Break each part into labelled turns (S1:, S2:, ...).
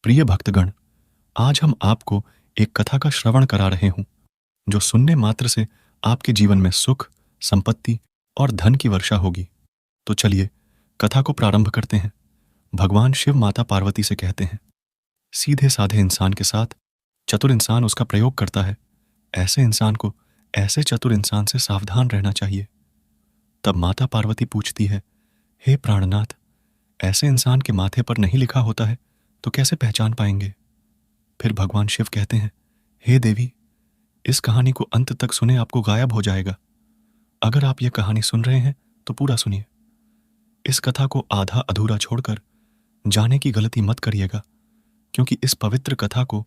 S1: प्रिय भक्तगण, आज हम आपको एक कथा का श्रवण करा रहे हूं जो सुनने मात्र से आपके जीवन में सुख, संपत्ति और धन की वर्षा होगी। तो चलिए कथा को प्रारंभ करते हैं। भगवान शिव माता पार्वती से कहते हैं, सीधे साधे इंसान के साथ चतुर इंसान उसका प्रयोग करता है। ऐसे इंसान को ऐसे चतुर इंसान से सावधान रहना चाहिए। तब माता पार्वती पूछती है, हे प्राणनाथ, ऐसे इंसान के माथे पर नहीं लिखा होता है तो कैसे पहचान पाएंगे? फिर भगवान शिव कहते हैं, हे देवी, इस कहानी को अंत तक सुने, आपको गायब हो जाएगा। अगर आप यह कहानी सुन रहे हैं तो पूरा सुनिए। इस कथा को आधा अधूरा छोड़कर जाने की गलती मत करिएगा, क्योंकि इस पवित्र कथा को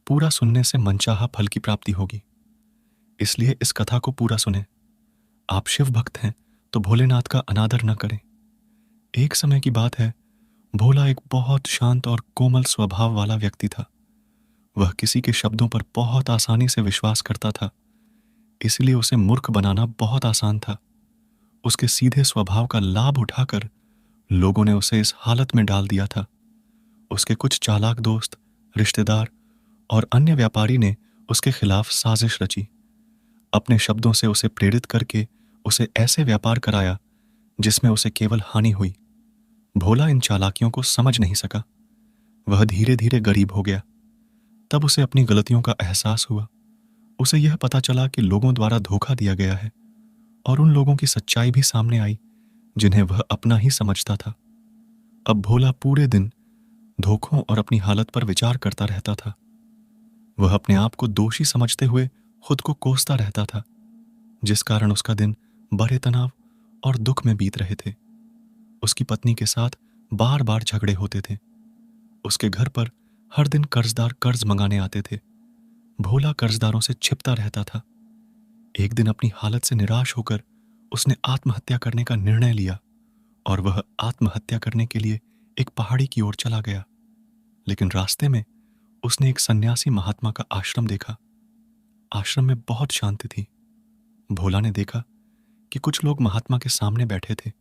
S1: पूरा सुनने से मनचाहा फल की प्राप्ति होगी। इसलिए इस कथा को पूरा सुने। आप शिव भक्त हैं तो भोलेनाथ का अनादर न करें। एक समय की बात है, भोला एक बहुत शांत और कोमल स्वभाव वाला व्यक्ति था। वह किसी के शब्दों पर बहुत आसानी से विश्वास करता था, इसलिए उसे मूर्ख बनाना बहुत आसान था। उसके सीधे स्वभाव का लाभ उठाकर लोगों ने उसे इस हालत में डाल दिया था। उसके कुछ चालाक दोस्त, रिश्तेदार और अन्य व्यापारी ने उसके खिलाफ साजिश रची। अपने शब्दों से उसे प्रेरित करके उसे ऐसे व्यापार कराया जिसमें उसे केवल हानि हुई। भोला इन चालाकियों को समझ नहीं सका। वह धीरे धीरे गरीब हो गया। तब उसे अपनी गलतियों का एहसास हुआ। उसे यह पता चला कि लोगों द्वारा धोखा दिया गया है और उन लोगों की सच्चाई भी सामने आई जिन्हें वह अपना ही समझता था। अब भोला पूरे दिन धोखों और अपनी हालत पर विचार करता रहता था। वह अपने आप को दोषी समझते हुए खुद को कोसता रहता था, जिस कारण उसका दिन बड़े तनाव और दुख में बीत रहे थे। उसकी पत्नी के साथ बार बार झगड़े होते थे। उसके घर पर हर दिन कर्जदार कर्ज मंगाने आते थे। भोला कर्जदारों से छिपता रहता था। एक दिन अपनी हालत से निराश होकर उसने आत्महत्या करने का निर्णय लिया और वह आत्महत्या करने के लिए एक पहाड़ी की ओर चला गया। लेकिन रास्ते में उसने एक सन्यासी महात्मा का आश्रम देखा। आश्रम में बहुत शांति थी। भोला ने देखा कि कुछ लोग महात्मा के सामने बैठे थे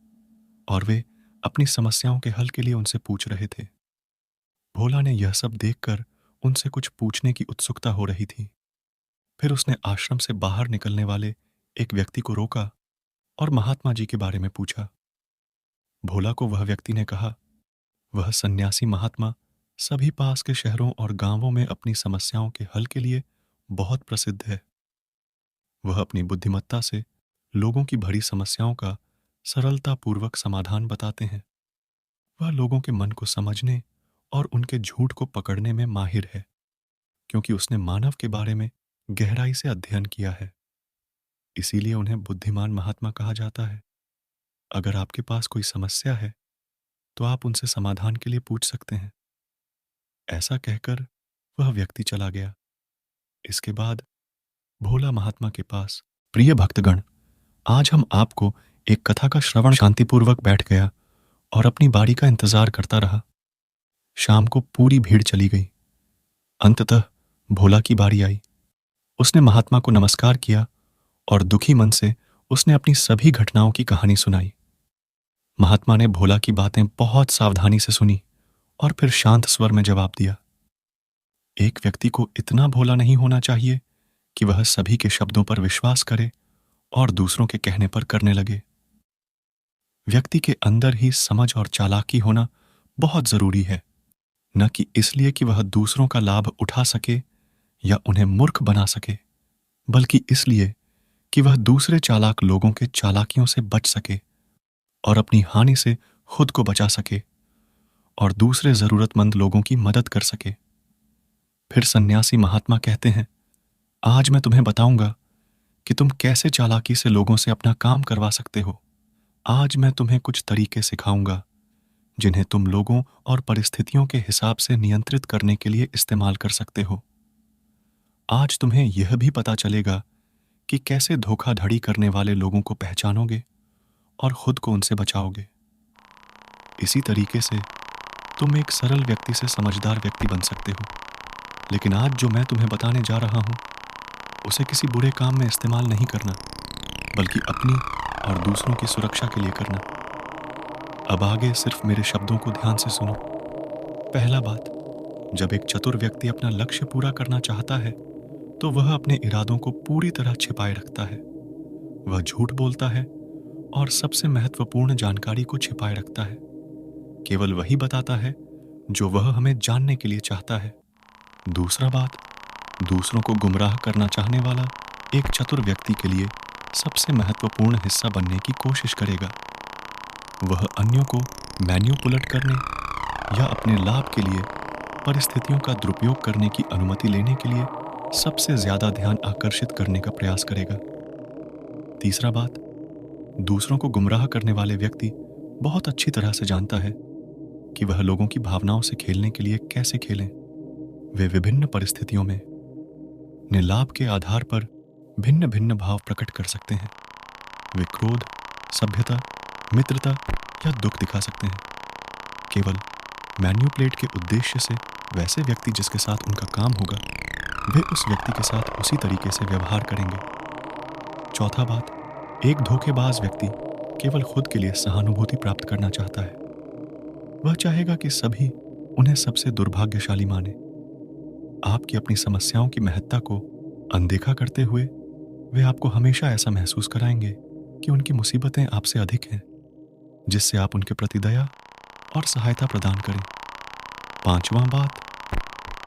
S1: और वे अपनी समस्याओं के हल के लिए उनसे पूछ रहे थे। भोला ने यह सब देखकर उनसे कुछ पूछने की उत्सुकता हो रही थी। फिर उसने आश्रम से बाहर निकलने वाले एक व्यक्ति को रोका और महात्मा जी के बारे में पूछा। भोला को वह व्यक्ति ने कहा, वह सन्यासी महात्मा सभी पास के शहरों और गांवों में अपनी समस्याओं के हल के लिए बहुत प्रसिद्ध है। वह अपनी बुद्धिमत्ता से लोगों की भरी समस्याओं का सरलतापूर्वक समाधान बताते हैं। वह लोगों के मन को समझने और उनके झूठ को पकड़ने में माहिर है, क्योंकि उसने मानव के बारे में गहराई से अध्ययन किया है। इसीलिए उन्हें बुद्धिमान महात्मा कहा जाता है। अगर आपके पास कोई समस्या है तो आप उनसे समाधान के लिए पूछ सकते हैं। ऐसा कहकर वह व्यक्ति चला गया। इसके बाद भोला महात्मा के पास, प्रिय भक्तगण, आज हम आपको एक कथा का श्रवण शांतिपूर्वक बैठ गया और अपनी बारी का इंतजार करता रहा। शाम को पूरी भीड़ चली गई। अंततः भोला की बारी आई। उसने महात्मा को नमस्कार किया और दुखी मन से उसने अपनी सभी घटनाओं की कहानी सुनाई। महात्मा ने भोला की बातें बहुत सावधानी से सुनी और फिर शांत स्वर में जवाब दिया। एक व्यक्ति को इतना भोला नहीं होना चाहिए कि वह सभी के शब्दों पर विश्वास करे और दूसरों के कहने पर करने लगे। व्यक्ति के अंदर ही समझ और चालाकी होना बहुत जरूरी है, न कि इसलिए कि वह दूसरों का लाभ उठा सके या उन्हें मूर्ख बना सके, बल्कि इसलिए कि वह दूसरे चालाक लोगों के चालाकियों से बच सके और अपनी हानि से खुद को बचा सके और दूसरे जरूरतमंद लोगों की मदद कर सके। फिर सन्यासी महात्मा कहते हैं, आज मैं तुम्हें बताऊंगा कि तुम कैसे चालाकी से लोगों से अपना काम करवा सकते हो। आज मैं तुम्हें कुछ तरीके सिखाऊंगा जिन्हें तुम लोगों और परिस्थितियों के हिसाब से नियंत्रित करने के लिए इस्तेमाल कर सकते हो। आज तुम्हें यह भी पता चलेगा कि कैसे धोखाधड़ी करने वाले लोगों को पहचानोगे और खुद को उनसे बचाओगे। इसी तरीके से तुम एक सरल व्यक्ति से समझदार व्यक्ति बन सकते हो। लेकिन आज जो मैं तुम्हें बताने जा रहा हूं, उसे किसी बुरे काम में इस्तेमाल नहीं करना, बल्कि अपनी और दूसरों की सुरक्षा के लिए करना। अब आगे सिर्फ मेरे शब्दों को ध्यान से सुनो। पहला बात, जब एक चतुर व्यक्ति अपना लक्ष्य पूरा करना चाहता है तो वह अपने इरादों को पूरी तरह छिपाए रखता है। वह झूठ बोलता है और सबसे महत्वपूर्ण जानकारी को छिपाए रखता है। केवल वही बताता है जो वह हमें जानने के लिए चाहता है। दूसरा बात, दूसरों को गुमराह करना चाहने वाला एक चतुर व्यक्ति के लिए सबसे महत्वपूर्ण हिस्सा बनने की कोशिश करेगा। वह अन्यों को मैन्युपुलेट करने या अपने लाभ के लिए परिस्थितियों का दुरुपयोग करने की अनुमति लेने के लिए सबसे ज्यादा ध्यान आकर्षित करने का प्रयास करेगा। तीसरा बात, दूसरों को गुमराह करने वाले व्यक्ति बहुत अच्छी तरह से जानता है कि वह लोगों की भावनाओं से खेलने के लिए कैसे खेलें। वे विभिन्न परिस्थितियों में अपने लाभ के आधार पर भिन्न भिन्न भाव प्रकट कर सकते हैं। वे क्रोध, सभ्यता, मित्रता या दुख दिखा सकते हैं। केवल मैन्युपुलेट के उद्देश्य से वैसे व्यक्ति जिसके साथ उनका काम होगा, वे उस व्यक्ति के साथ उसी तरीके से व्यवहार करेंगे। चौथा बात, एक धोखेबाज व्यक्ति केवल खुद के लिए सहानुभूति प्राप्त करना चाहता है। वह चाहेगा कि सभी उन्हें सबसे दुर्भाग्यशाली माने। आपकी अपनी समस्याओं की महत्ता को अनदेखा करते हुए वे आपको हमेशा ऐसा महसूस कराएंगे कि उनकी मुसीबतें आपसे अधिक हैं, जिससे आप उनके प्रति दया और सहायता प्रदान करें। पांचवा बात,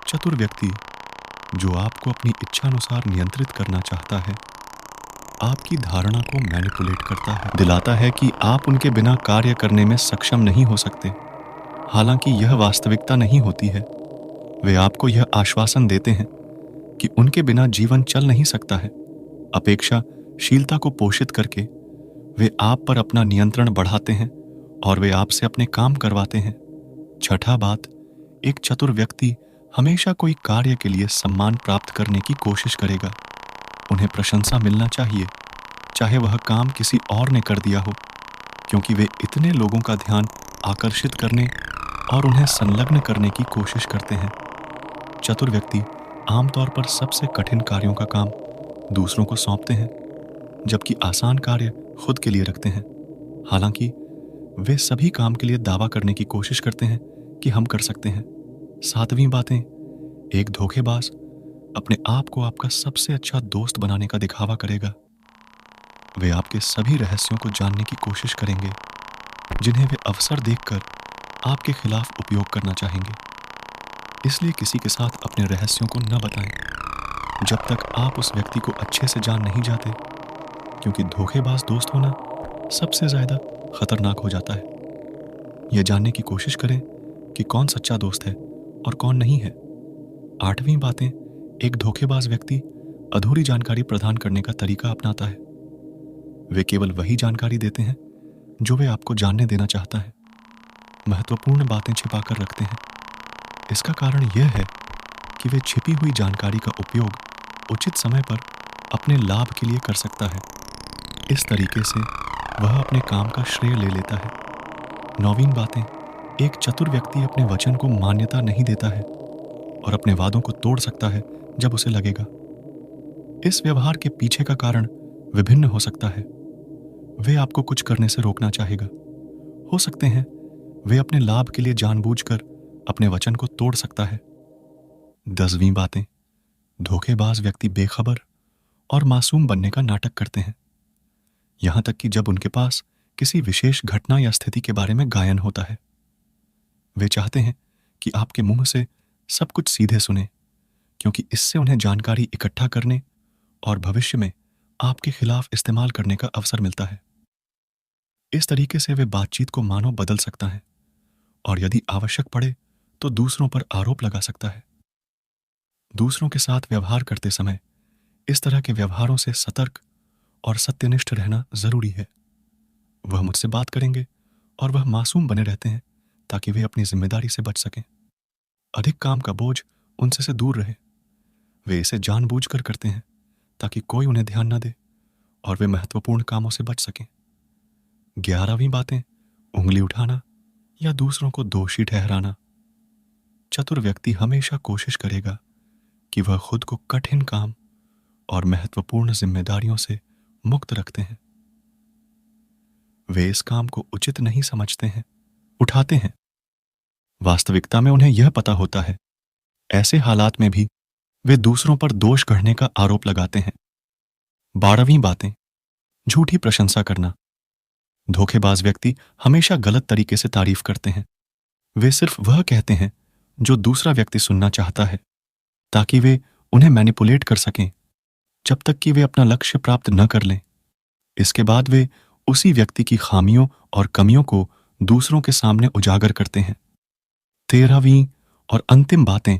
S1: चतुर व्यक्ति जो आपको अपनी इच्छानुसार नियंत्रित करना चाहता है, आपकी धारणा को मैनिपुलेट करता है, दिलाता है कि आप उनके बिना कार्य करने में सक्षम नहीं हो सकते। हालांकि यह वास्तविकता नहीं होती है। वे आपको यह आश्वासन देते हैं कि उनके बिना जीवन चल नहीं सकता है। अपेक्षाशीलता को पोषित करके वे आप पर अपना नियंत्रण बढ़ाते हैं और वे आपसे अपने काम करवाते हैं। छठा बात, एक चतुर व्यक्ति हमेशा कोई कार्य के लिए सम्मान प्राप्त करने की कोशिश करेगा। उन्हें प्रशंसा मिलना चाहिए, चाहे वह काम किसी और ने कर दिया हो, क्योंकि वे इतने लोगों का ध्यान आकर्षित करने और उन्हें संलग्न करने की कोशिश करते हैं। चतुर व्यक्ति आमतौर पर सबसे कठिन कार्यों का काम दूसरों को सौंपते हैं, जबकि आसान कार्य खुद के लिए रखते हैं। हालांकि वे सभी काम के लिए दावा करने की कोशिश करते हैं कि हम कर सकते हैं। सातवीं बातें, एक धोखेबाज अपने आप को आपका सबसे अच्छा दोस्त बनाने का दिखावा करेगा। वे आपके सभी रहस्यों को जानने की कोशिश करेंगे, जिन्हें वे अवसर देखकर आपके खिलाफ उपयोग करना चाहेंगे। इसलिए किसी के साथ अपने रहस्यों को न बताएं जब तक आप उस व्यक्ति को अच्छे से जान नहीं जाते, क्योंकि धोखेबाज दोस्त होना सबसे ज्यादा खतरनाक हो जाता है। यह जानने की कोशिश करें कि कौन सच्चा दोस्त है और कौन नहीं है। आठवीं बातें, एक धोखेबाज व्यक्ति अधूरी जानकारी प्रदान करने का तरीका अपनाता है। वे केवल वही जानकारी देते हैं जो वे आपको जानने देना चाहता है। महत्वपूर्ण बातें छिपाकर रखते हैं। इसका कारण यह है कि वे छिपी हुई जानकारी का उपयोग उचित समय पर अपने लाभ के लिए कर सकता है। इस तरीके से वह अपने काम का श्रेय ले लेता है। नौवीं बातें, एक चतुर व्यक्ति अपने वचन को मान्यता नहीं देता है और अपने वादों को तोड़ सकता है जब उसे लगेगा। इस व्यवहार के पीछे का कारण विभिन्न हो सकता है। वे आपको कुछ करने से रोकना चाहेगा। हो सकते हैं वे अपने लाभ के लिए जानबूझकर अपने वचन को तोड़ सकता है। 10वीं बातें, धोखेबाज व्यक्ति बेखबर और मासूम बनने का नाटक करते हैं, यहां तक कि जब उनके पास किसी विशेष घटना या स्थिति के बारे में गायन होता है। वे चाहते हैं कि आपके मुंह से सब कुछ सीधे सुने, क्योंकि इससे उन्हें जानकारी इकट्ठा करने और भविष्य में आपके खिलाफ इस्तेमाल करने का अवसर मिलता है। इस तरीके से वे बातचीत को मानो बदल सकता है और यदि आवश्यक पड़े तो दूसरों पर आरोप लगा सकता है। दूसरों के साथ व्यवहार करते समय इस तरह के व्यवहारों से सतर्क और सत्यनिष्ठ रहना जरूरी है। वह मुझसे बात करेंगे और वह मासूम बने रहते हैं ताकि वे अपनी जिम्मेदारी से बच सकें। अधिक काम का बोझ उनसे से दूर रहे। वे इसे जानबूझकर करते हैं ताकि कोई उन्हें ध्यान न दे और वे महत्वपूर्ण कामों से बच सकें। 11वीं बातें, उंगली उठाना या दूसरों को दोषी ठहराना। चतुर व्यक्ति हमेशा कोशिश करेगा कि वह खुद को कठिन काम और महत्वपूर्ण जिम्मेदारियों से मुक्त रखते हैं। वे इस काम को उचित नहीं समझते हैं, उठाते हैं। वास्तविकता में उन्हें यह पता होता है ऐसे हालात में भी वे दूसरों पर दोष गढ़ने का आरोप लगाते हैं। 12वीं बातें, झूठी प्रशंसा करना। धोखेबाज व्यक्ति हमेशा गलत तरीके से तारीफ करते हैं। वे सिर्फ वह कहते हैं जो दूसरा व्यक्ति सुनना चाहता है, ताकि वे उन्हें मैनिपुलेट कर सकें, जब तक कि वे अपना लक्ष्य प्राप्त न कर लें। इसके बाद वे उसी व्यक्ति की खामियों और कमियों को दूसरों के सामने उजागर करते हैं। 13वीं और अंतिम बातें,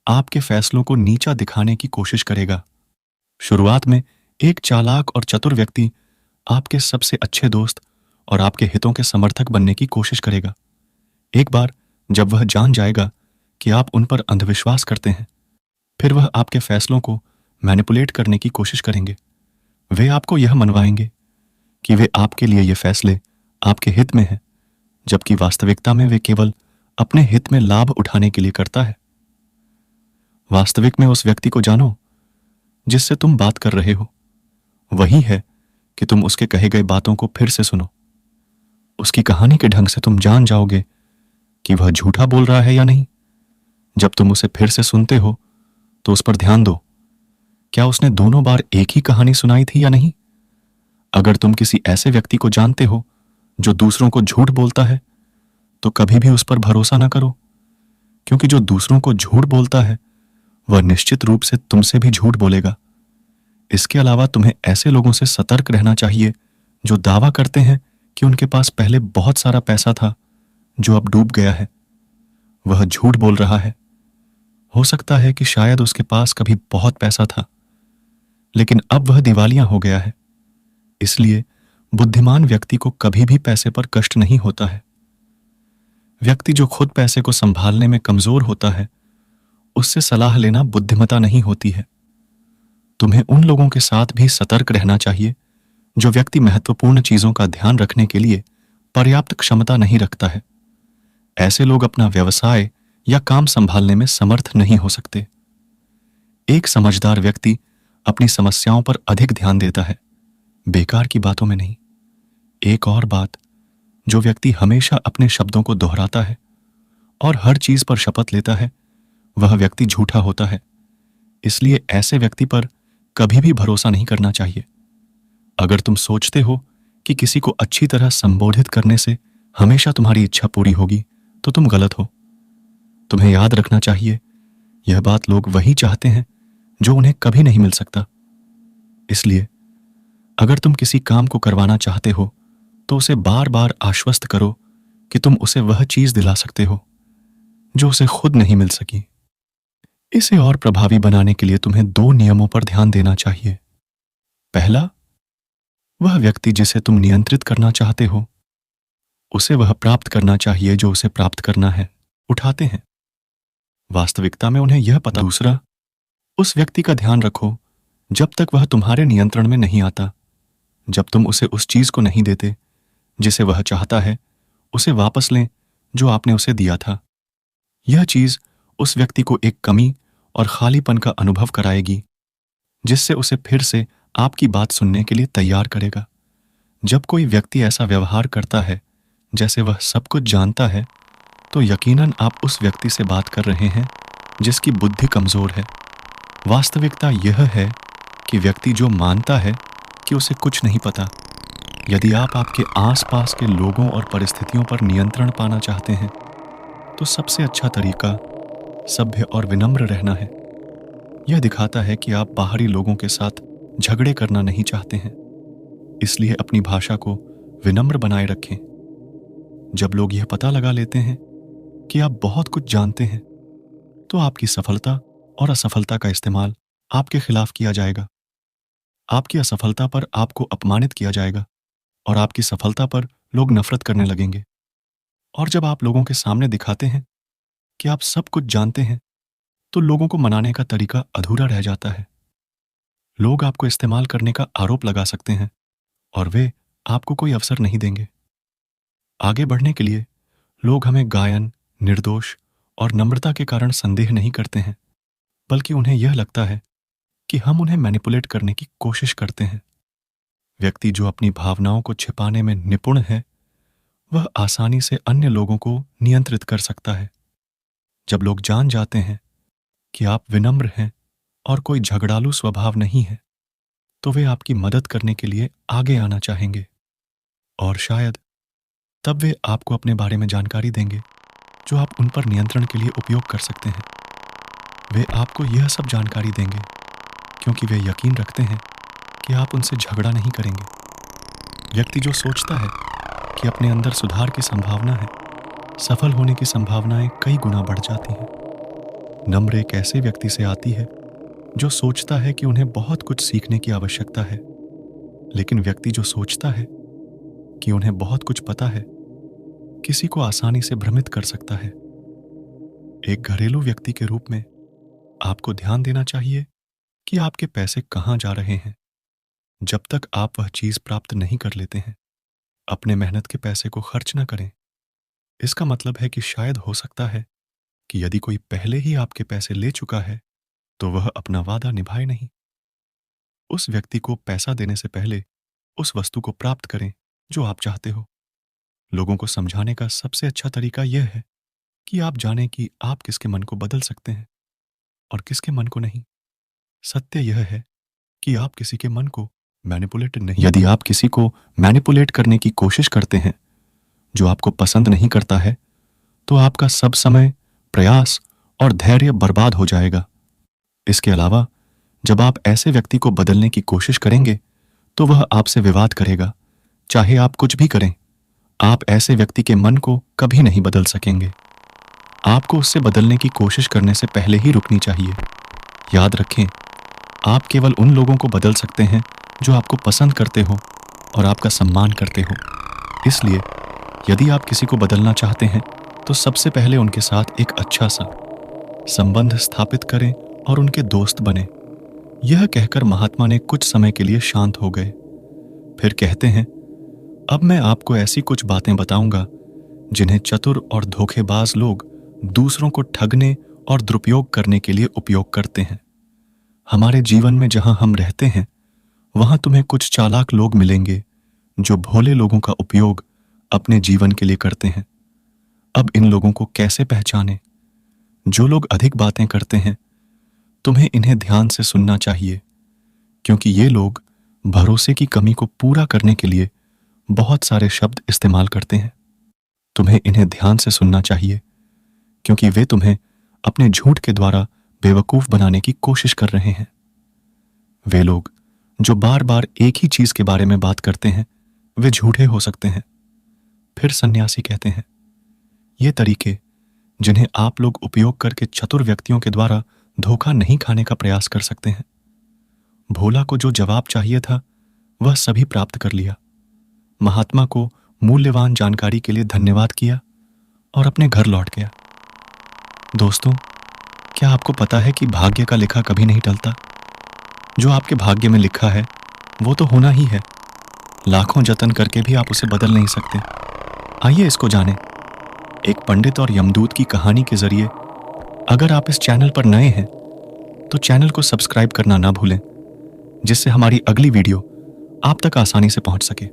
S1: आपके फैसलों को नीचा दिखाने की कोशिश करेगा। शुरुआत में एक चालाक और चतुर व्यक्ति आपके सबसे अच्छे दोस्त और आपके हितों के समर्थक बनने की कोशिश करेगा। एक बार जब वह जान जाएगा कि आप उन पर अंधविश्वास करते हैं, फिर वह आपके फैसलों को मैनिपुलेट करने की कोशिश करेंगे। वे आपको यह मनवाएंगे कि वे आपके लिए ये फैसले आपके हित में हैं, जबकि वास्तविकता में वे केवल अपने हित में लाभ उठाने के लिए करता है। वास्तविक में उस व्यक्ति को जानो जिससे तुम बात कर रहे हो। वही है कि तुम उसके कहे गए बातों को फिर से सुनो। उसकी कहानी के ढंग से तुम जान जाओगे कि वह झूठा बोल रहा है या नहीं। जब तुम उसे फिर से सुनते हो तो उस पर ध्यान दो, क्या उसने दोनों बार एक ही कहानी सुनाई थी या नहीं। अगर तुम किसी ऐसे व्यक्ति को जानते हो जो दूसरों को झूठ बोलता है, तो कभी भी उस पर भरोसा ना करो, क्योंकि जो दूसरों को झूठ बोलता है वह निश्चित रूप से तुमसे भी झूठ बोलेगा। इसके अलावा तुम्हें ऐसे लोगों से सतर्क रहना चाहिए जो दावा करते हैं कि उनके पास पहले बहुत सारा पैसा था जो अब डूब गया है। वह झूठ बोल रहा है। हो सकता है कि शायद उसके पास कभी बहुत पैसा था, लेकिन अब वह दिवालिया हो गया है। इसलिए बुद्धिमान व्यक्ति को कभी भी पैसे पर कष्ट नहीं होता है। व्यक्ति जो खुद पैसे को संभालने में कमजोर होता है, उससे सलाह लेना बुद्धिमता नहीं होती है। तुम्हें उन लोगों के साथ भी सतर्क रहना चाहिए जो व्यक्ति महत्वपूर्ण चीजों का ध्यान रखने के लिए पर्याप्त क्षमता नहीं रखता है। ऐसे लोग अपना व्यवसाय या काम संभालने में समर्थ नहीं हो सकते। एक समझदार व्यक्ति अपनी समस्याओं पर अधिक ध्यान देता है, बेकार की बातों में नहीं। एक और बात, जो व्यक्ति हमेशा अपने शब्दों को दोहराता है और हर चीज पर शपथ लेता है, वह व्यक्ति झूठा होता है। इसलिए ऐसे व्यक्ति पर कभी भी भरोसा नहीं करना चाहिए। अगर तुम सोचते हो कि किसी को अच्छी तरह संबोधित करने से हमेशा तुम्हारी इच्छा पूरी होगी, तो तुम गलत हो। तुम्हें याद रखना चाहिए, यह बात लोग वही चाहते हैं जो उन्हें कभी नहीं मिल सकता। इसलिए अगर तुम किसी काम को करवाना चाहते हो, तो उसे बार बार आश्वस्त करो कि तुम उसे वह चीज दिला सकते हो जो उसे खुद नहीं मिल सकी। इसे और प्रभावी बनाने के लिए तुम्हें 2 नियमों पर ध्यान देना चाहिए। पहला, वह व्यक्ति जिसे तुम नियंत्रित करना चाहते हो, उसे वह प्राप्त करना चाहिए जो उसे प्राप्त करना है, उठाते हैं। वास्तविकता में उन्हें यह पता। दूसरा, उस व्यक्ति का ध्यान रखो जब तक वह तुम्हारे नियंत्रण में नहीं आता। जब तुम उसे उस चीज को नहीं देते जिसे वह चाहता है, उसे वापस लें जो आपने उसे दिया था। यह चीज उस व्यक्ति को एक कमी और खालीपन का अनुभव कराएगी, जिससे उसे फिर से आपकी बात सुनने के लिए तैयार करेगा। जब कोई व्यक्ति ऐसा व्यवहार करता है जैसे वह सब कुछ जानता है, तो यकीनन आप उस व्यक्ति से बात कर रहे हैं जिसकी बुद्धि कमजोर है। वास्तविकता यह है कि व्यक्ति जो मानता है कि उसे कुछ नहीं पता। यदि आप आपके आसपास के लोगों और परिस्थितियों पर नियंत्रण पाना चाहते हैं, तो सबसे अच्छा तरीका सभ्य और विनम्र रहना है। यह दिखाता है कि आप बाहरी लोगों के साथ झगड़े करना नहीं चाहते हैं। इसलिए अपनी भाषा को विनम्र बनाए रखें। जब लोग यह पता लगा लेते हैं कि आप बहुत कुछ जानते हैं, तो आपकी सफलता और असफलता का इस्तेमाल आपके खिलाफ किया जाएगा। आपकी असफलता पर आपको अपमानित किया जाएगा और आपकी सफलता पर लोग नफरत करने लगेंगे। और जब आप लोगों के सामने दिखाते हैं कि आप सब कुछ जानते हैं, तो लोगों को मनाने का तरीका अधूरा रह जाता है। लोग आपको इस्तेमाल करने का आरोप लगा सकते हैं और वे आपको कोई अवसर नहीं देंगे। आगे बढ़ने के लिए लोग हमें गायन, निर्दोष और नम्रता के कारण संदेह नहीं करते हैं, बल्कि उन्हें यह लगता है कि हम उन्हें मैनिपुलेट करने की कोशिश करते हैं। व्यक्ति जो अपनी भावनाओं को छिपाने में निपुण है, वह आसानी से अन्य लोगों को नियंत्रित कर सकता है। जब लोग जान जाते हैं कि आप विनम्र हैं और कोई झगड़ालू स्वभाव नहीं है, तो वे आपकी मदद करने के लिए आगे आना चाहेंगे। और शायद तब वे आपको अपने बारे में जानकारी देंगे जो आप उन पर नियंत्रण के लिए उपयोग कर सकते हैं। वे आपको यह सब जानकारी देंगे क्योंकि वे यकीन रखते हैं कि आप उनसे झगड़ा नहीं करेंगे। व्यक्ति जो सोचता है कि अपने अंदर सुधार की संभावना है, सफल होने की संभावनाएं कई गुना बढ़ जाती हैं। नम्र एक ऐसे व्यक्ति से आती है जो सोचता है कि उन्हें बहुत कुछ सीखने की आवश्यकता है, लेकिन व्यक्ति जो सोचता है कि उन्हें बहुत कुछ पता है, किसी को आसानी से भ्रमित कर सकता है। एक घरेलू व्यक्ति के रूप में आपको ध्यान देना चाहिए कि आपके पैसे कहां जा रहे हैं। जब तक आप वह चीज प्राप्त नहीं कर लेते हैं, अपने मेहनत के पैसे को खर्च न करें। इसका मतलब है कि शायद हो सकता है कि यदि कोई पहले ही आपके पैसे ले चुका है तो वह अपना वादा निभाए नहीं। उस व्यक्ति को पैसा देने से पहले उस वस्तु को प्राप्त करें जो आप चाहते हो। लोगों को समझाने का सबसे अच्छा तरीका यह है कि आप जानें कि आप किसके मन को बदल सकते हैं और किसके मन को नहीं। सत्य यह है कि आप किसी के मन को मैनिपुलेट नहीं। यदि आप किसी को मैनिपुलेट करने की कोशिश करते हैं जो आपको पसंद नहीं करता है, तो आपका सब समय, प्रयास और धैर्य बर्बाद हो जाएगा। इसके अलावा जब आप ऐसे व्यक्ति को बदलने की कोशिश करेंगे तो वह आपसे विवाद करेगा, चाहे आप कुछ भी करें। आप ऐसे व्यक्ति के मन को कभी नहीं बदल सकेंगे। आपको उससे बदलने की कोशिश करने से पहले ही रुकनी चाहिए। याद रखें, आप केवल उन लोगों को बदल सकते हैं जो आपको पसंद करते हो और आपका सम्मान करते हो। इसलिए यदि आप किसी को बदलना चाहते हैं तो सबसे पहले उनके साथ एक अच्छा सा संबंध स्थापित करें और उनके दोस्त बने। यह कहकर महात्मा ने कुछ समय के लिए शांत हो गए। फिर कहते हैं, अब मैं आपको ऐसी कुछ बातें बताऊंगा जिन्हें चतुर और धोखेबाज लोग दूसरों को ठगने और दुरुपयोग करने के लिए उपयोग करते हैं। हमारे जीवन में जहां हम रहते हैं वहां तुम्हें कुछ चालाक लोग मिलेंगे जो भोले लोगों का उपयोग अपने जीवन के लिए करते हैं। अब इन लोगों को कैसे पहचानें? जो लोग अधिक बातें करते हैं, तुम्हें इन्हें ध्यान से सुनना चाहिए, क्योंकि ये लोग भरोसे की कमी को पूरा करने के लिए बहुत सारे शब्द इस्तेमाल करते हैं। तुम्हें इन्हें ध्यान से सुनना चाहिए क्योंकि वे तुम्हें अपने झूठ के द्वारा बेवकूफ बनाने की कोशिश कर रहे हैं। वे लोग जो बार बार एक ही चीज के बारे में बात करते हैं, वे झूठे हो सकते हैं। फिर सन्यासी कहते हैं, ये तरीके जिन्हें आप लोग उपयोग करके चतुर व्यक्तियों के द्वारा धोखा नहीं खाने का प्रयास कर सकते हैं। भोला को जो जवाब चाहिए था वह सभी प्राप्त कर लिया। महात्मा को मूल्यवान जानकारी के लिए धन्यवाद किया और अपने घर लौट गया। दोस्तों, क्या आपको पता है कि भाग्य का लिखा कभी नहीं टलता? जो आपके भाग्य में लिखा है वो तो होना ही है। लाखों जतन करके भी आप उसे बदल नहीं सकते। आइए इसको जानें। एक पंडित और यमदूत की कहानी के जरिए। अगर आप इस चैनल पर नए हैं तो चैनल को सब्सक्राइब करना ना भूलें, जिससे हमारी अगली वीडियो आप तक आसानी से पहुंच सके।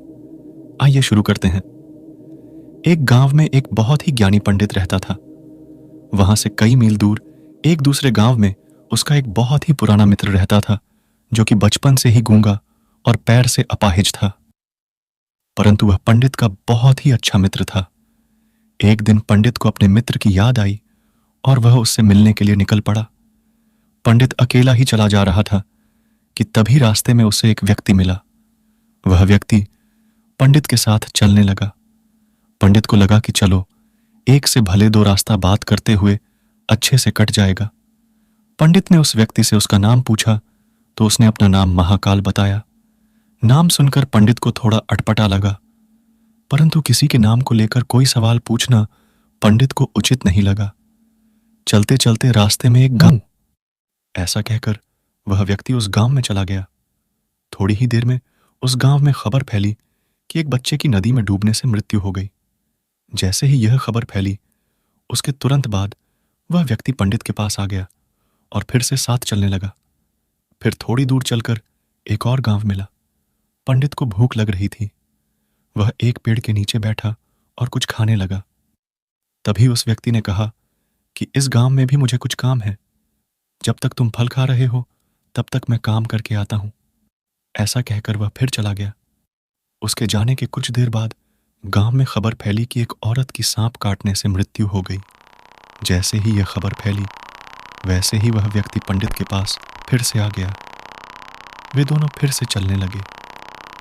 S1: आइए शुरू करते हैं। एक गांव में एक बहुत ही ज्ञानी पंडित रहता था। वहां से कई मील दूर एक दूसरे गांव में उसका एक बहुत ही पुराना मित्र रहता था, जो कि बचपन से ही गूंगा और पैर से अपाहिज था। परंतु वह पंडित का बहुत ही अच्छा मित्र था। एक दिन पंडित को अपने मित्र की याद आई और वह उससे मिलने के लिए निकल पड़ा। पंडित अकेला ही चला जा रहा था कि तभी रास्ते में उसे एक व्यक्ति मिला। वह व्यक्ति पंडित के साथ चलने लगा। पंडित को लगा कि चलो, एक से भले दो रास्ता बात करते हुए अच्छे से कट जाएगा। पंडित ने उस व्यक्ति से उसका नाम पूछा तो उसने अपना नाम महाकाल बताया। नाम सुनकर पंडित को थोड़ा अटपटा लगा, परंतु किसी के नाम को लेकर कोई सवाल पूछना पंडित को उचित नहीं लगा। चलते चलते रास्ते में एक गांव, ऐसा कहकर वह व्यक्ति उस गांव में चला गया। थोड़ी ही देर में उस गांव में खबर फैली कि एक बच्चे की नदी में डूबने से मृत्यु हो गई। जैसे ही यह खबर फैली, उसके तुरंत बाद वह व्यक्ति पंडित के पास आ गया और फिर से साथ चलने लगा। फिर थोड़ी दूर चलकर एक और गांव मिला। पंडित को भूख लग रही थी। वह एक पेड़ के नीचे बैठा और कुछ खाने लगा। तभी उस व्यक्ति ने कहा कि इस गांव में भी मुझे कुछ काम है। जब तक तुम फल खा रहे हो तब तक मैं काम करके आता हूं। ऐसा कहकर वह फिर चला गया। उसके जाने के कुछ देर बाद गांव में खबर फैली कि एक औरत की सांप काटने से मृत्यु हो गई। जैसे ही यह खबर फैली वैसे ही वह व्यक्ति पंडित के पास फिर से आ गया। वे दोनों फिर से चलने लगे।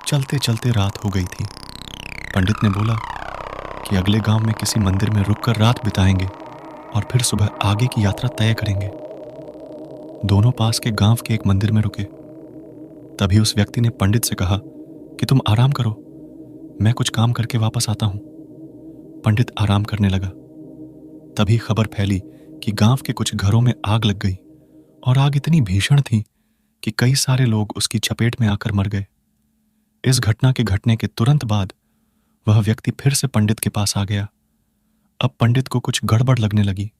S1: चलते चलते रात हो गई थी। पंडित ने बोला कि अगले गांव में किसी मंदिर में रुककर रात बिताएंगे और फिर सुबह आगे की यात्रा तय करेंगे। दोनों पास के गांव के एक मंदिर में रुके। तभी उस व्यक्ति ने पंडित से कहा कि तुम आराम करो, मैं कुछ काम करके वापस आता हूं। पंडित आराम करने लगा। तभी खबर फैली कि गांव के कुछ घरों में आग लग गई और आग इतनी भीषण थी कि कई सारे लोग उसकी चपेट में आकर मर गए। इस घटना के घटने के तुरंत बाद वह व्यक्ति फिर से पंडित के पास आ गया। अब पंडित को कुछ गड़बड़ लगने लगी।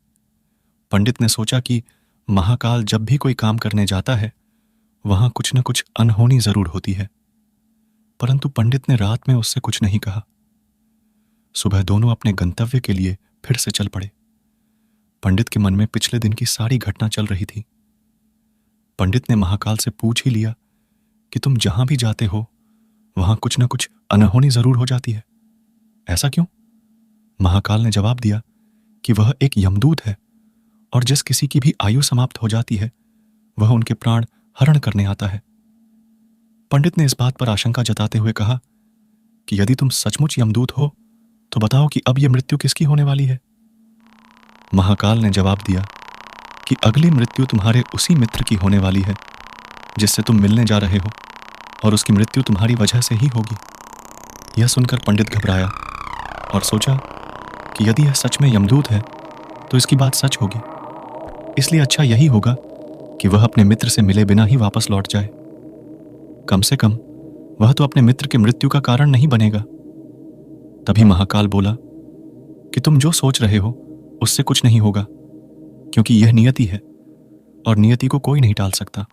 S1: पंडित ने सोचा कि महाकाल जब भी कोई काम करने जाता है वहां कुछ न कुछ अनहोनी जरूर होती है। परंतु पंडित ने रात में उससे कुछ नहीं कहा। सुबह दोनों अपने गंतव्य के लिए फिर से चल पड़े। पंडित के मन में पिछले दिन की सारी घटना चल रही थी। पंडित ने महाकाल से पूछ ही लिया कि तुम जहां भी जाते हो वहां कुछ न कुछ अनहोनी जरूर हो जाती है, ऐसा क्यों? महाकाल ने जवाब दिया कि वह एक यमदूत है और जिस किसी की भी आयु समाप्त हो जाती है वह उनके प्राण हरण करने आता है। पंडित ने इस बात पर आशंका जताते हुए कहा कि यदि तुम सचमुच यमदूत हो तो बताओ कि अब यह मृत्यु किसकी होने वाली है? महाकाल ने जवाब दिया कि अगली मृत्यु तुम्हारे उसी मित्र की होने वाली है जिससे तुम मिलने जा रहे हो और उसकी मृत्यु तुम्हारी वजह से ही होगी। यह सुनकर पंडित घबराया और सोचा कि यदि यह सच में यमदूत है तो इसकी बात सच होगी, इसलिए अच्छा यही होगा कि वह अपने मित्र से मिले बिना ही वापस लौट जाए। कम से कम वह तो अपने मित्र की मृत्यु का कारण नहीं बनेगा। तभी महाकाल बोला कि तुम जो सोच रहे हो उससे कुछ नहीं होगा, क्योंकि यह नियति है और नियति को कोई नहीं टाल सकता।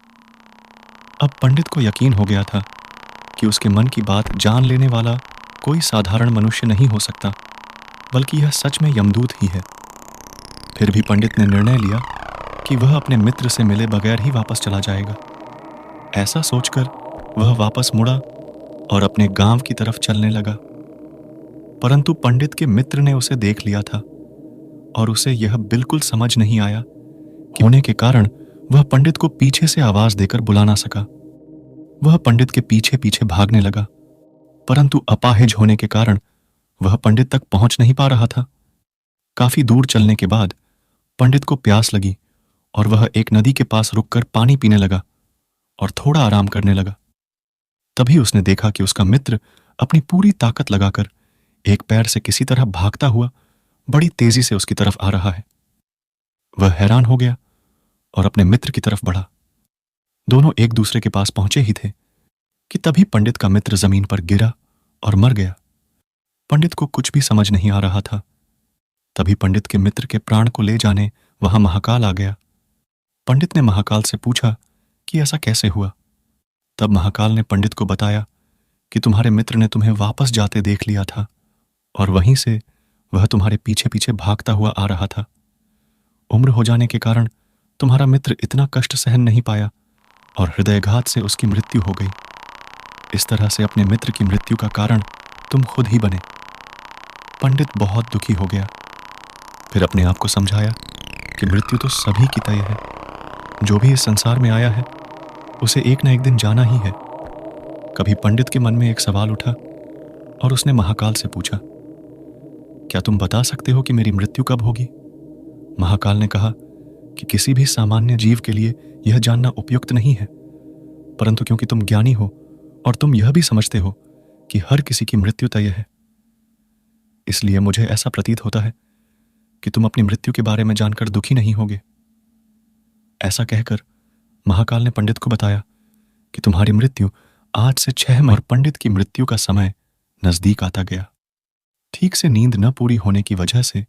S1: अब पंडित को यकीन हो गया था कि उसके मन की बात जान लेने वाला कोई साधारण मनुष्य नहीं हो सकता, बल्कि यह सच में यमदूत ही है। फिर भी पंडित ने निर्णय लिया कि वह अपने मित्र से मिले बगैर ही वापस चला जाएगा। ऐसा सोचकर वह वापस मुड़ा और अपने गांव की तरफ चलने लगा। परंतु पंडित के मित्र ने उसे देख लिया था और उसे यह बिल्कुल समझ नहीं आया कि होने के कारण वह पंडित को पीछे से आवाज देकर बुला ना सका। वह पंडित के पीछे पीछे भागने लगा, परंतु अपाहिज होने के कारण वह पंडित तक पहुंच नहीं पा रहा था। काफी दूर चलने के बाद पंडित को प्यास लगी और वह एक नदी के पास रुककर पानी पीने लगा और थोड़ा आराम करने लगा। तभी उसने देखा कि उसका मित्र अपनी पूरी ताकत लगाकर एक पैर से किसी तरह भागता हुआ बड़ी तेजी से उसकी तरफ आ रहा है। वह हैरान हो गया और अपने मित्र की तरफ बढ़ा। दोनों एक दूसरे के पास पहुंचे ही थे कि तभी पंडित का मित्र जमीन पर गिरा और मर गया। पंडित को कुछ भी समझ नहीं आ रहा था। तभी पंडित के मित्र के प्राण को ले जाने वहां महाकाल आ गया। पंडित ने महाकाल से पूछा कि ऐसा कैसे हुआ। तब महाकाल ने पंडित को बताया कि तुम्हारे मित्र ने तुम्हें वापस जाते देख लिया था और वहीं से वह तुम्हारे पीछे पीछे भागता हुआ आ रहा था। उम्र हो जाने के कारण तुम्हारा मित्र इतना कष्ट सहन नहीं पाया और हृदयघात से उसकी मृत्यु हो गई। इस तरह से अपने मित्र की मृत्यु का कारण तुम खुद ही बने। पंडित बहुत दुखी हो गया। फिर अपने आप को समझाया कि मृत्यु तो सभी की तय है। जो भी इस संसार में आया है उसे एक न एक दिन जाना ही है। कभी पंडित के मन में एक सवाल उठा और उसने महाकाल से पूछा, क्या तुम बता सकते हो कि मेरी मृत्यु कब होगी? महाकाल ने कहा कि किसी भी सामान्य जीव के लिए यह जानना उपयुक्त नहीं है, परंतु क्योंकि तुम ज्ञानी हो और तुम यह भी समझते हो कि हर किसी की मृत्यु तय है, इसलिए मुझे ऐसा प्रतीत होता है कि तुम अपनी मृत्यु के बारे में जानकर दुखी नहीं होगे। ऐसा कहकर महाकाल ने पंडित को बताया कि तुम्हारी मृत्यु आज से 6 महीने। और पंडित की मृत्यु का समय नजदीक आता गया। ठीक से नींद न पूरी होने की वजह से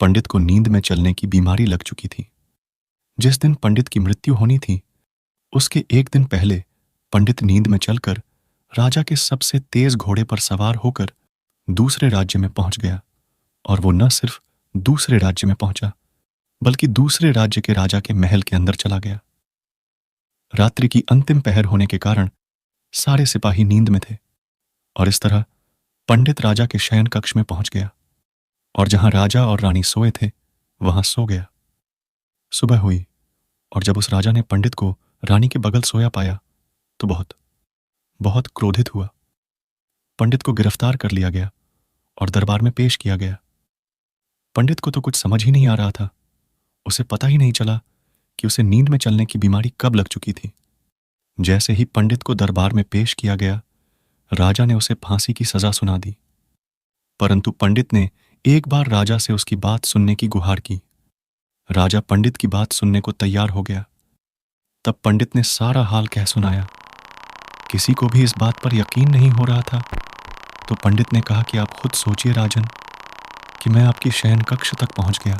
S1: पंडित को नींद में चलने की बीमारी लग चुकी थी। जिस दिन पंडित की मृत्यु होनी थी उसके एक दिन पहले पंडित नींद में चलकर राजा के सबसे तेज घोड़े पर सवार होकर दूसरे राज्य में पहुंच गया। और वो न सिर्फ दूसरे राज्य में पहुंचा बल्कि दूसरे राज्य के राजा के महल के अंदर चला गया। रात्रि की अंतिम पहर होने के कारण सारे सिपाही नींद में थे और इस तरह पंडित राजा के शयन कक्ष में पहुंच गया और जहां राजा और रानी सोए थे वहां सो गया। सुबह हुई और जब उस राजा ने पंडित को रानी के बगल सोया पाया तो बहुत बहुत क्रोधित हुआ। पंडित को गिरफ्तार कर लिया गया और दरबार में पेश किया गया। पंडित को तो कुछ समझ ही नहीं आ रहा था। उसे पता ही नहीं चला कि उसे नींद में चलने की बीमारी कब लग चुकी थी। जैसे ही पंडित को दरबार में पेश किया गया, राजा ने उसे फांसी की सजा सुना दी। परंतु पंडित ने एक बार राजा से उसकी बात सुनने की गुहार की। राजा पंडित की बात सुनने को तैयार हो गया। तब पंडित ने सारा हाल कह सुनाया। किसी को भी इस बात पर यकीन नहीं हो रहा था। तो पंडित ने कहा कि आप खुद सोचिए राजन, कि मैं आपकी शयन कक्ष तक पहुंच गया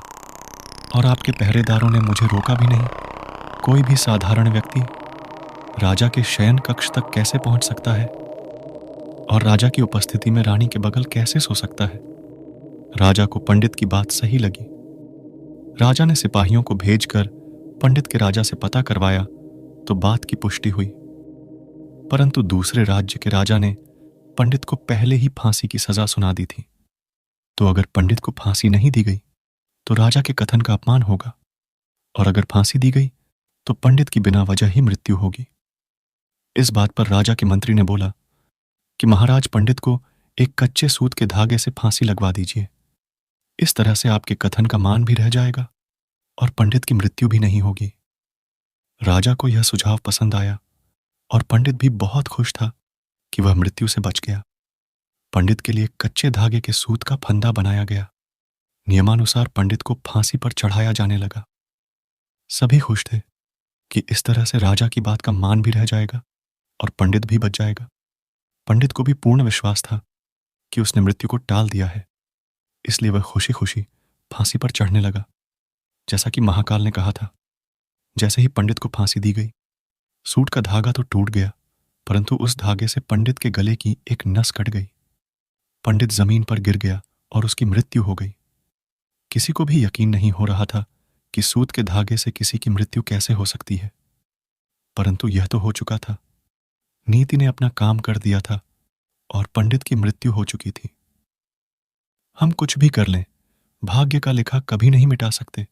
S1: और आपके पहरेदारों ने मुझे रोका भी नहीं। कोई भी साधारण व्यक्ति राजा के शयन कक्ष तक कैसे पहुंच सकता है और राजा की उपस्थिति में रानी के बगल कैसे सो सकता है। राजा को पंडित की बात सही लगी। राजा ने सिपाहियों को भेजकर पंडित के राजा से पता करवाया तो बात की पुष्टि हुई। परंतु दूसरे राज्य के राजा ने पंडित को पहले ही फांसी की सजा सुना दी थी। तो अगर पंडित को फांसी नहीं दी गई तो राजा के कथन का अपमान होगा, और अगर फांसी दी गई तो पंडित की बिना वजह ही मृत्यु होगी। इस बात पर राजा के मंत्री ने बोला कि महाराज, पंडित को एक कच्चे सूत के धागे से फांसी लगवा दीजिए। इस तरह से आपके कथन का मान भी रह जाएगा और पंडित की मृत्यु भी नहीं होगी। राजा को यह सुझाव पसंद आया और पंडित भी बहुत खुश था कि वह मृत्यु से बच गया। पंडित के लिए कच्चे धागे के सूत का फंदा बनाया गया। नियमानुसार पंडित को फांसी पर चढ़ाया जाने लगा। सभी खुश थे कि इस तरह से राजा की बात का मान भी रह जाएगा और पंडित भी बच जाएगा। पंडित को भी पूर्ण विश्वास था कि उसने मृत्यु को टाल दिया है, इसलिए वह खुशी खुशी फांसी पर चढ़ने लगा, जैसा कि महाकाल ने कहा था। जैसे ही पंडित को फांसी दी गई, सूट का धागा तो टूट गया, परंतु उस धागे से पंडित के गले की एक नस कट गई। पंडित जमीन पर गिर गया और उसकी मृत्यु हो गई। किसी को भी यकीन नहीं हो रहा था कि सूत के धागे से किसी की मृत्यु कैसे हो सकती है, परंतु यह तो हो चुका था। नीति ने अपना काम कर दिया था और पंडित की मृत्यु हो चुकी थी। हम कुछ भी कर लें, भाग्य का लिखा कभी नहीं मिटा सकते,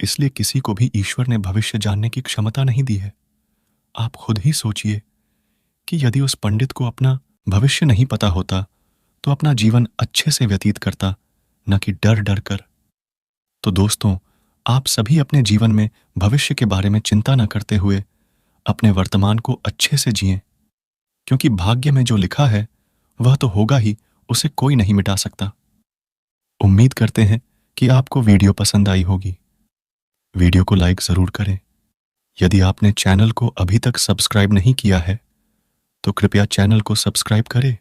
S1: इसलिए किसी को भी ईश्वर ने भविष्य जानने की क्षमता नहीं दी है। आप खुद ही सोचिए कि यदि उस पंडित को अपना भविष्य नहीं पता होता तो अपना जीवन अच्छे से व्यतीत करता, न कि डर डर कर। तो दोस्तों, आप सभी अपने जीवन में भविष्य के बारे में चिंता न करते हुए अपने वर्तमान को अच्छे से जिएं, क्योंकि भाग्य में जो लिखा है वह तो होगा ही, उसे कोई नहीं मिटा सकता। उम्मीद करते हैं कि आपको वीडियो पसंद आई होगी। वीडियो को लाइक जरूर करें। यदि आपने चैनल को अभी तक सब्सक्राइब नहीं किया है तो कृपया चैनल को सब्सक्राइब करें